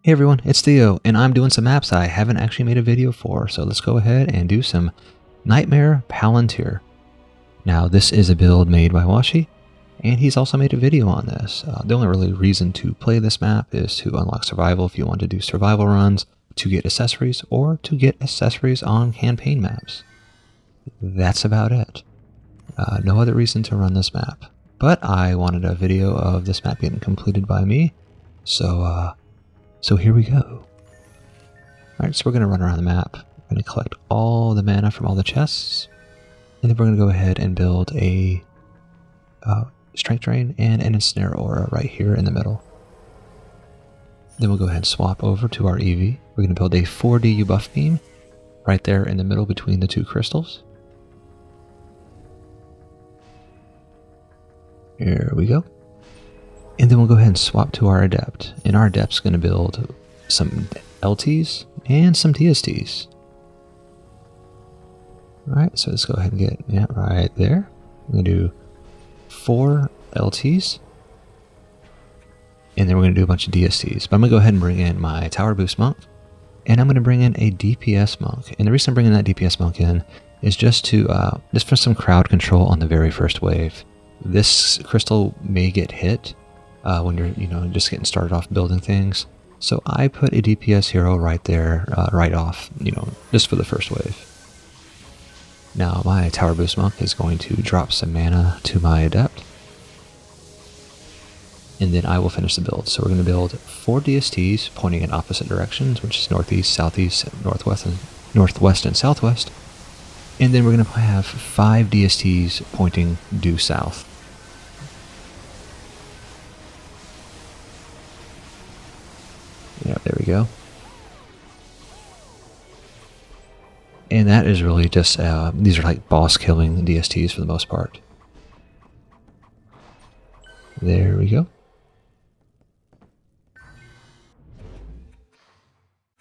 Hey everyone, it's Theo, and I'm doing some maps I haven't actually made a video for, so let's go ahead and do some Nightmare Palantir. Now, this is a build made by Washi, and he's also made a video on this. The only really reason to play this map is to unlock survival if you want to do survival runs, to get accessories, or to get accessories on campaign maps. That's about it. No other reason to run this map. But I wanted a video of this map getting completed by me, so here we go. Alright, so we're going to run around the map. We're going to collect all the mana from all the chests. And then we're going to go ahead and build a strength drain and an ensnare aura right here in the middle. Then we'll go ahead and swap over to our EV. We're going to build a 4D buff beam right there in the middle between the two crystals. Here we go. And then we'll go ahead and swap to our Adept. And our Adept's going to build some LTs and some DSTs. Alright, so let's go ahead and get, right there. I'm going to do 4 LTs. And then we're going to do a bunch of DSTs. But I'm going to go ahead and bring in my Tower Boost Monk. And I'm going to bring in a DPS Monk. And the reason I'm bringing that DPS Monk in is just for some crowd control on the very first wave. This crystal may get hit when you're just getting started off building things. So I put a DPS hero right there, right off, just for the first wave. Now my Tower Boost Monk is going to drop some mana to my Adept. And then I will finish the build. So we're going to build 4 DSTs pointing in opposite directions, which is northeast, southeast, northwest, and southwest. And then we're going to have 5 DSTs pointing due south. Yeah, there we go. And that is really just, these are like boss killing DSTs for the most part. There we go.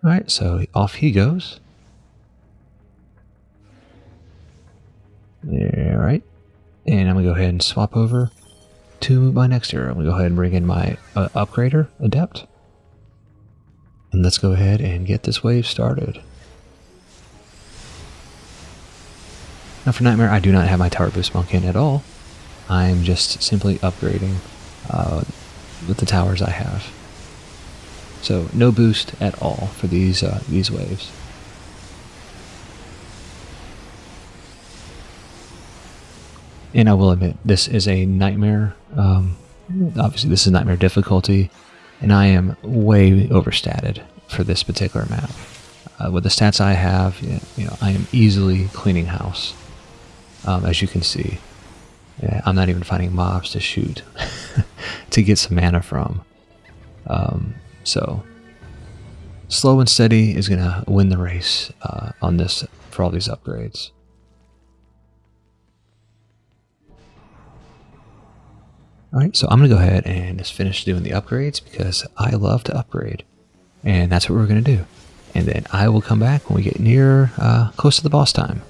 Alright, so off he goes. Alright. And I'm going to go ahead and swap over to my next hero. I'm going to go ahead and bring in my upgrader, Adept. And let's go ahead and get this wave started. Now for Nightmare, I do not have my Tower Boost Monk in at all. I'm just simply upgrading with the towers I have. So no boost at all for these waves. And I will admit, this is a Nightmare. Obviously, this is Nightmare difficulty. And I am way overstated for this particular map. With the stats I have, I am easily cleaning house. As you can see, I'm not even finding mobs to shoot to get some mana from. So slow and steady is gonna win the race on this for all these upgrades. Alright, so I'm going to go ahead and just finish doing the upgrades because I love to upgrade. And that's what we're going to do. And then I will come back when we get near, close to the boss time.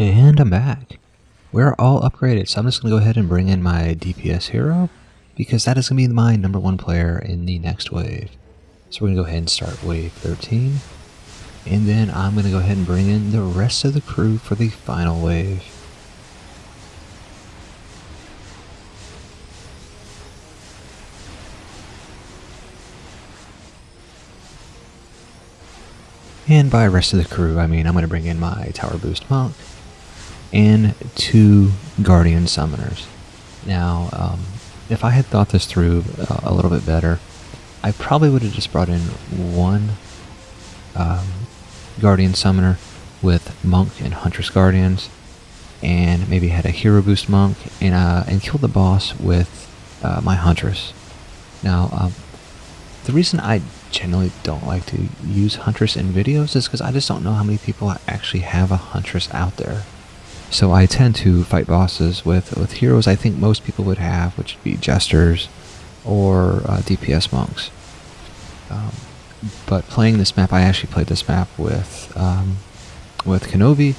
And I'm back. We're all upgraded, so I'm just going to go ahead and bring in my DPS hero, because that is going to be my #1 player in the next wave. So we're going to go ahead and start wave 13, and then I'm going to go ahead and bring in the rest of the crew for the final wave. And by rest of the crew, I mean I'm going to bring in my Tower Boost Monk and 2 Guardian Summoners. Now, if I had thought this through a little bit better, I probably would have just brought in 1 Guardian Summoner with Monk and Huntress Guardians, and maybe had a Hero Boost Monk and killed the boss with my Huntress. Now, the reason I generally don't like to use Huntress in videos is because I just don't know how many people actually have a Huntress out there. So I tend to fight bosses with heroes I think most people would have, which would be Jesters or DPS monks. But playing this map, I actually played this map with Kenobi,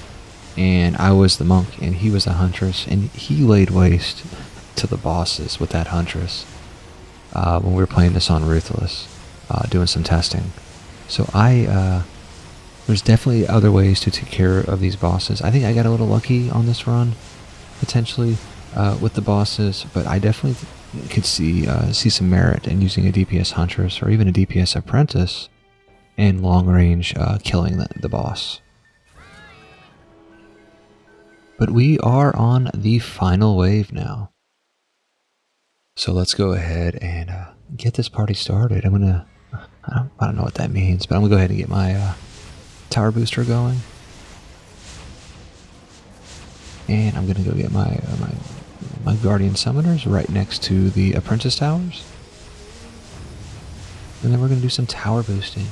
and I was the monk and he was a Huntress, and he laid waste to the bosses with that Huntress when we were playing this on Ruthless, doing some testing. So there's definitely other ways to take care of these bosses. I think I got a little lucky on this run, potentially, with the bosses, but I definitely could see some merit in using a DPS Huntress or even a DPS Apprentice in long range killing the boss. But we are on the final wave now. So let's go ahead and get this party started. I don't know what that means, but I'm gonna go ahead and get my Tower Booster going, and I'm gonna go get my Guardian Summoners right next to the Apprentice Towers, and then we're gonna do some Tower Boosting,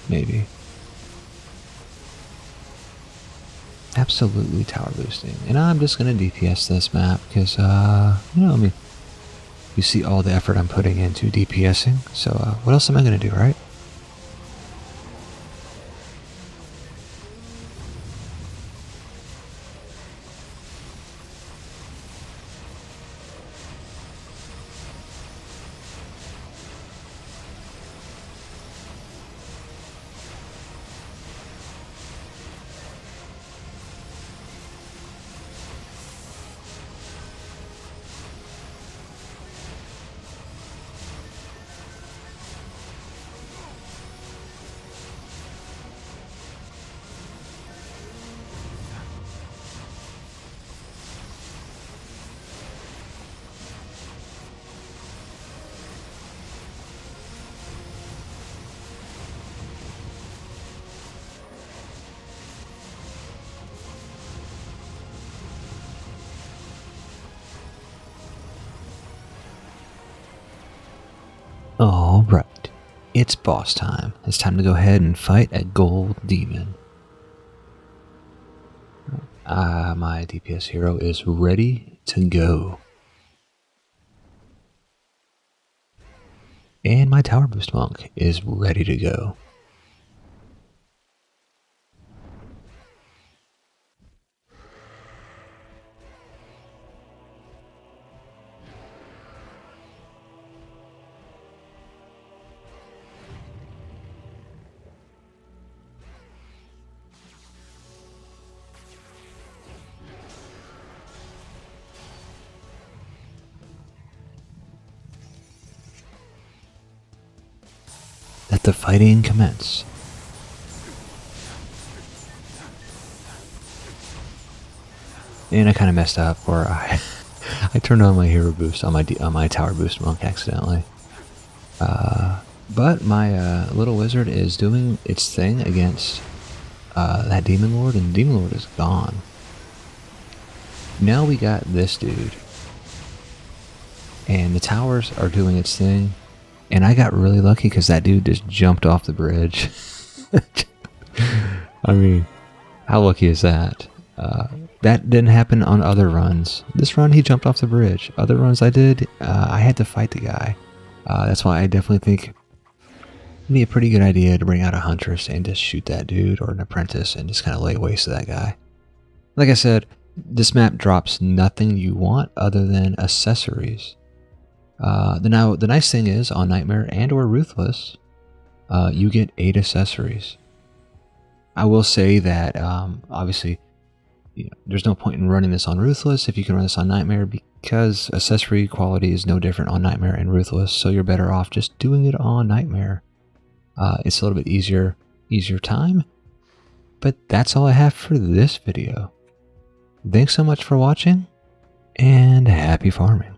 maybe. absolutely tower boosting. And I'm just going to DPS this map because, you know, I mean, you see all the effort I'm putting into DPSing. So what else am I going to do, right? Alright, it's boss time. It's time to go ahead and fight a gold demon. My DPS hero is ready to go. And my tower boost monk is ready to go. Let the fighting commence. And I kind of messed up, or I turned on my hero boost on my tower boost monk accidentally. But my little wizard is doing its thing against that demon lord, and the demon lord is gone. Now we got this dude, and the towers are doing its thing. And I got really lucky because that dude just jumped off the bridge. I mean, how lucky is that? That didn't happen on other runs. This run, he jumped off the bridge. Other runs I did, I had to fight the guy. That's why I definitely think it'd be a pretty good idea to bring out a huntress and just shoot that dude, or an apprentice, and just kind of lay waste to that guy. Like I said, this map drops nothing you want other than accessories. Now, the nice thing is, on Nightmare and or Ruthless, you get 8 accessories. I will say that, obviously, you know, there's no point in running this on Ruthless if you can run this on Nightmare, because accessory quality is no different on Nightmare and Ruthless, so you're better off just doing it on Nightmare. It's a little bit easier time, but that's all I have for this video. Thanks so much for watching, and happy farming.